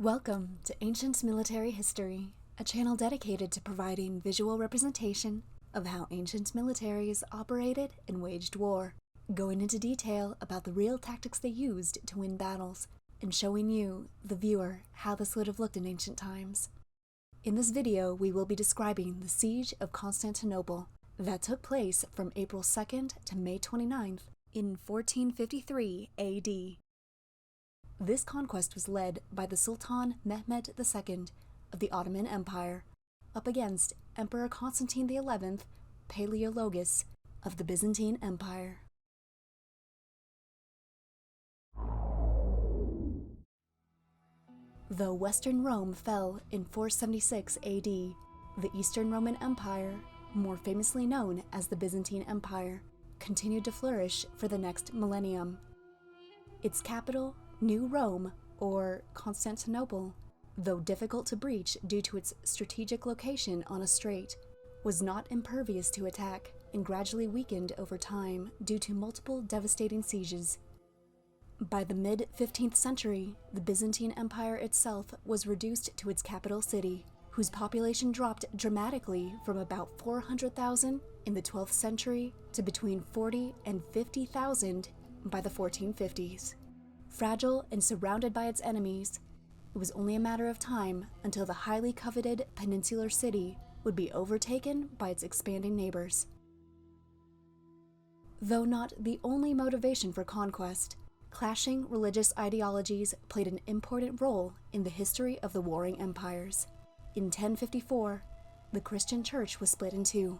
Welcome to Ancient Military History, a channel dedicated to providing visual representation of how ancient militaries operated and waged war, going into detail about the real tactics they used to win battles, and showing you, the viewer, how this would have looked in ancient times. In this video, we will be describing the Siege of Constantinople that took place from April 2nd to May 29th in 1453 AD. This conquest was led by the Sultan Mehmet II of the Ottoman Empire, up against Emperor Constantine XI Palaiologos of the Byzantine Empire. Though Western Rome fell in 476 AD, the Eastern Roman Empire, more famously known as the Byzantine Empire, continued to flourish for the next millennium. Its capital, New Rome, or Constantinople, though difficult to breach due to its strategic location on a strait, was not impervious to attack and gradually weakened over time due to multiple devastating sieges. By the mid-15th century, the Byzantine Empire itself was reduced to its capital city, whose population dropped dramatically from about 400,000 in the 12th century to between 40 and 50,000 by the 1450s. Fragile and surrounded by its enemies, it was only a matter of time until the highly coveted peninsular city would be overtaken by its expanding neighbors. Though not the only motivation for conquest, clashing religious ideologies played an important role in the history of the warring empires. In 1054, the Christian Church was split in two: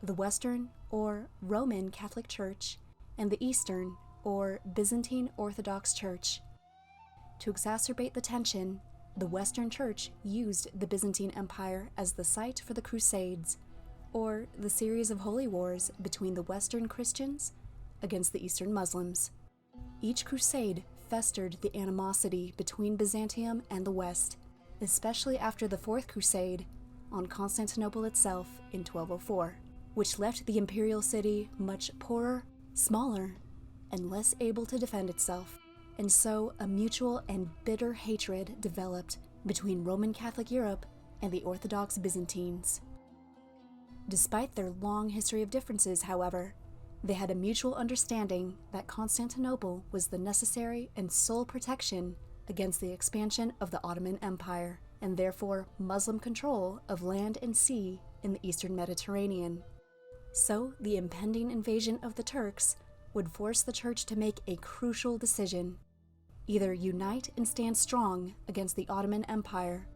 the Western, or Roman Catholic Church, and the Eastern, or Byzantine Orthodox Church. To exacerbate the tension, the Western Church used the Byzantine Empire as the site for the Crusades, or the series of holy wars between the Western Christians against the Eastern Muslims. Each crusade festered the animosity between Byzantium and the West, especially after the Fourth Crusade on Constantinople itself in 1204, which left the imperial city much poorer, smaller, and less able to defend itself, and so a mutual and bitter hatred developed between Roman Catholic Europe and the Orthodox Byzantines. Despite their long history of differences, however, they had a mutual understanding that Constantinople was the necessary and sole protection against the expansion of the Ottoman Empire, and therefore Muslim control of land and sea in the Eastern Mediterranean. So the impending invasion of the Turks would force the Church to make a crucial decision: either unite and stand strong against the Ottoman Empire,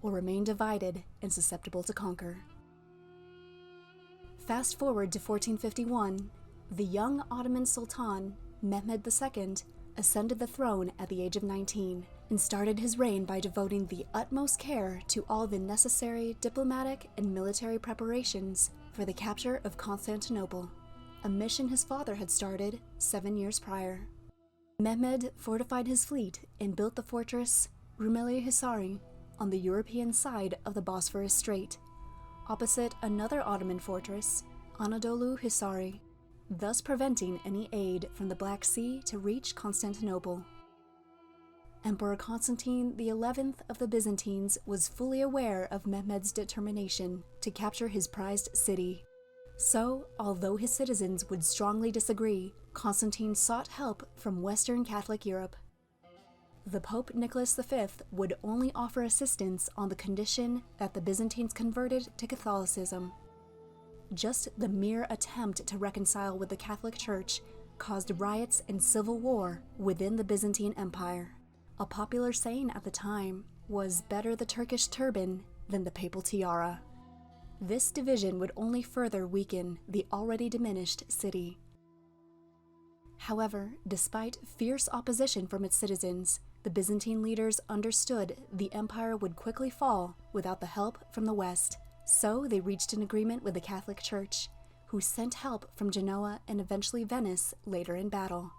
or remain divided and susceptible to conquer. Fast forward to 1451, the young Ottoman Sultan, Mehmet II, ascended the throne at the age of 19 and started his reign by devoting the utmost care to all the necessary diplomatic and military preparations for the capture of Constantinople, a mission his father had started 7 years prior. Mehmed fortified his fleet and built the fortress Rumeli Hisari on the European side of the Bosphorus Strait, opposite another Ottoman fortress, Anadolu Hisari, thus preventing any aid from the Black Sea to reach Constantinople. Emperor Constantine XI of the Byzantines was fully aware of Mehmed's determination to capture his prized city. So, although his citizens would strongly disagree, Constantine sought help from Western Catholic Europe. The Pope Nicholas V would only offer assistance on the condition that the Byzantines converted to Catholicism. Just the mere attempt to reconcile with the Catholic Church caused riots and civil war within the Byzantine Empire. A popular saying at the time was, "Better the Turkish turban than the papal tiara." This division would only further weaken the already diminished city. However, despite fierce opposition from its citizens, the Byzantine leaders understood the empire would quickly fall without the help from the West, so they reached an agreement with the Catholic Church, who sent help from Genoa and eventually Venice later in battle.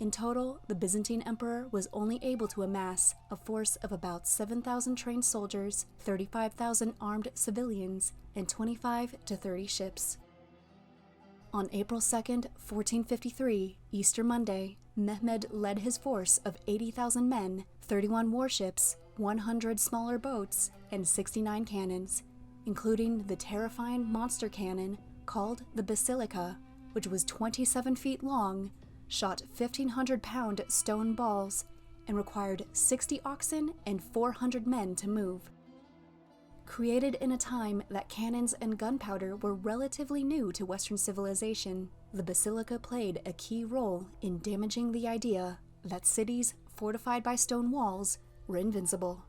In total, the Byzantine emperor was only able to amass a force of about 7,000 trained soldiers, 35,000 armed civilians, and 25 to 30 ships. On April 2nd, 1453, Easter Monday, Mehmed led his force of 80,000 men, 31 warships, 100 smaller boats, and 69 cannons, including the terrifying monster cannon called the Basilica, which was 27 feet long, shot 1,500-pound stone balls, and required 60 oxen and 400 men to move. Created in a time that cannons and gunpowder were relatively new to Western civilization, the Basilica played a key role in damaging the idea that cities fortified by stone walls were invincible.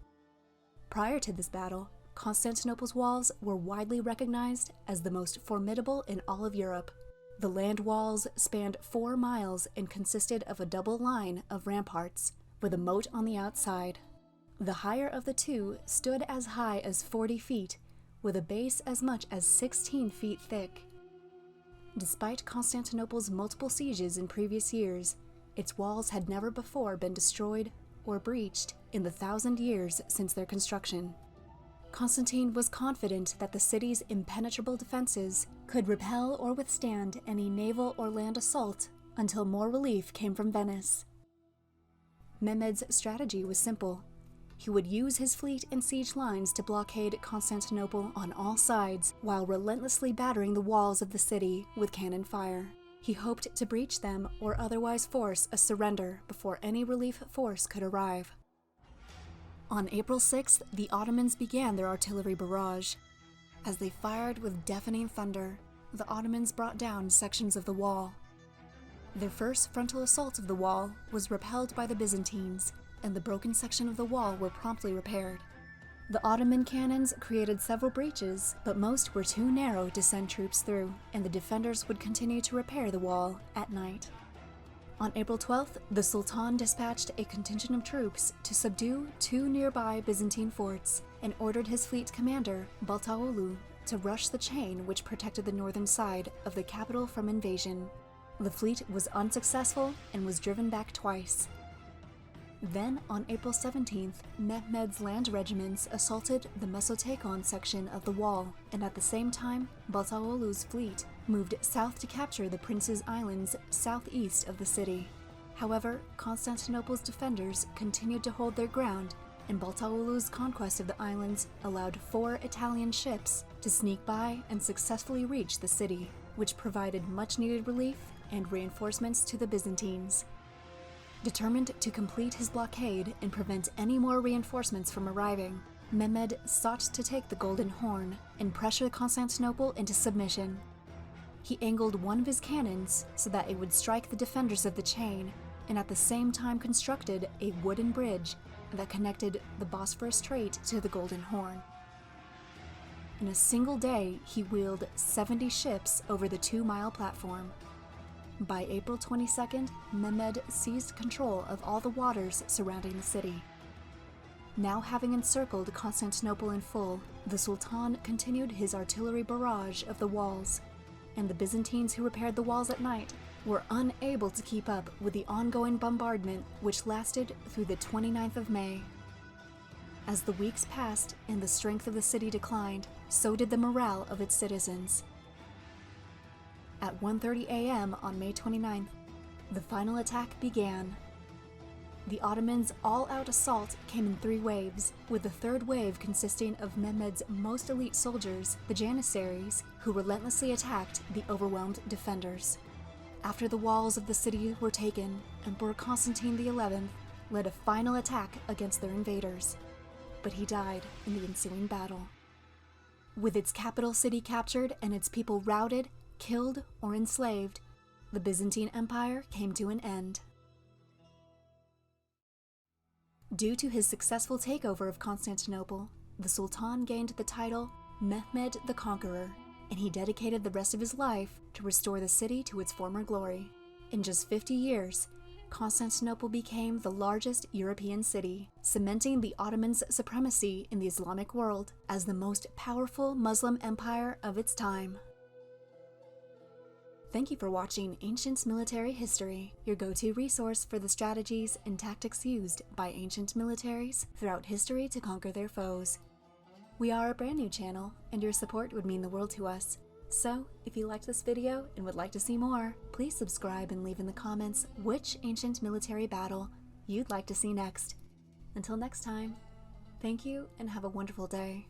Prior to this battle, Constantinople's walls were widely recognized as the most formidable in all of Europe. The land walls spanned 4 miles and consisted of a double line of ramparts, with a moat on the outside. The higher of the two stood as high as 40 feet, with a base as much as 16 feet thick. Despite Constantinople's multiple sieges in previous years, its walls had never before been destroyed or breached in the 1,000 years since their construction. Constantine was confident that the city's impenetrable defenses could repel or withstand any naval or land assault until more relief came from Venice. Mehmed's strategy was simple. He would use his fleet and siege lines to blockade Constantinople on all sides while relentlessly battering the walls of the city with cannon fire. He hoped to breach them or otherwise force a surrender before any relief force could arrive. On April 6th, the Ottomans began their artillery barrage. As they fired with deafening thunder, the Ottomans brought down sections of the wall. Their first frontal assault of the wall was repelled by the Byzantines, and the broken section of the wall were promptly repaired. The Ottoman cannons created several breaches, but most were too narrow to send troops through, and the defenders would continue to repair the wall at night. On April 12th, the Sultan dispatched a contingent of troops to subdue 2 nearby Byzantine forts and ordered his fleet commander, Palaiologos, to rush the chain which protected the northern side of the capital from invasion. The fleet was unsuccessful and was driven back twice. Then, on April 17th, Mehmed's land regiments assaulted the Mesotakon section of the wall, and at the same time, Palaiologos' fleet moved south to capture the Prince's Islands southeast of the city. However, Constantinople's defenders continued to hold their ground, and Palaiologos' conquest of the islands allowed 4 Italian ships to sneak by and successfully reach the city, which provided much-needed relief and reinforcements to the Byzantines. Determined to complete his blockade and prevent any more reinforcements from arriving, Mehmed sought to take the Golden Horn and pressure Constantinople into submission. He angled one of his cannons so that it would strike the defenders of the chain, and at the same time constructed a wooden bridge that connected the Bosphorus Strait to the Golden Horn. In a single day, he wheeled 70 ships over the 2-mile platform. By April 22nd, Mehmed seized control of all the waters surrounding the city. Now having encircled Constantinople in full, the Sultan continued his artillery barrage of the walls, and the Byzantines who repaired the walls at night were unable to keep up with the ongoing bombardment which lasted through the 29th of May. As the weeks passed and the strength of the city declined, so did the morale of its citizens. At 1:30 a.m. on May 29th, the final attack began. The Ottomans' all-out assault came in 3 waves, with the 3rd wave consisting of Mehmed's most elite soldiers, the Janissaries, who relentlessly attacked the overwhelmed defenders. After the walls of the city were taken, Emperor Constantine XI led a final attack against their invaders, but he died in the ensuing battle. With its capital city captured and its people routed, killed, or enslaved, the Byzantine Empire came to an end. Due to his successful takeover of Constantinople, the Sultan gained the title Mehmet the Conqueror, and he dedicated the rest of his life to restore the city to its former glory. In just 50 years, Constantinople became the largest European city, cementing the Ottomans' supremacy in the Islamic world as the most powerful Muslim empire of its time. Thank you for watching Ancient Military History, your go-to resource for the strategies and tactics used by ancient militaries throughout history to conquer their foes. We are a brand new channel, and your support would mean the world to us. So, if you liked this video and would like to see more, please subscribe and leave in the comments which ancient military battle you'd like to see next. Until next time, Thank you and have a wonderful day.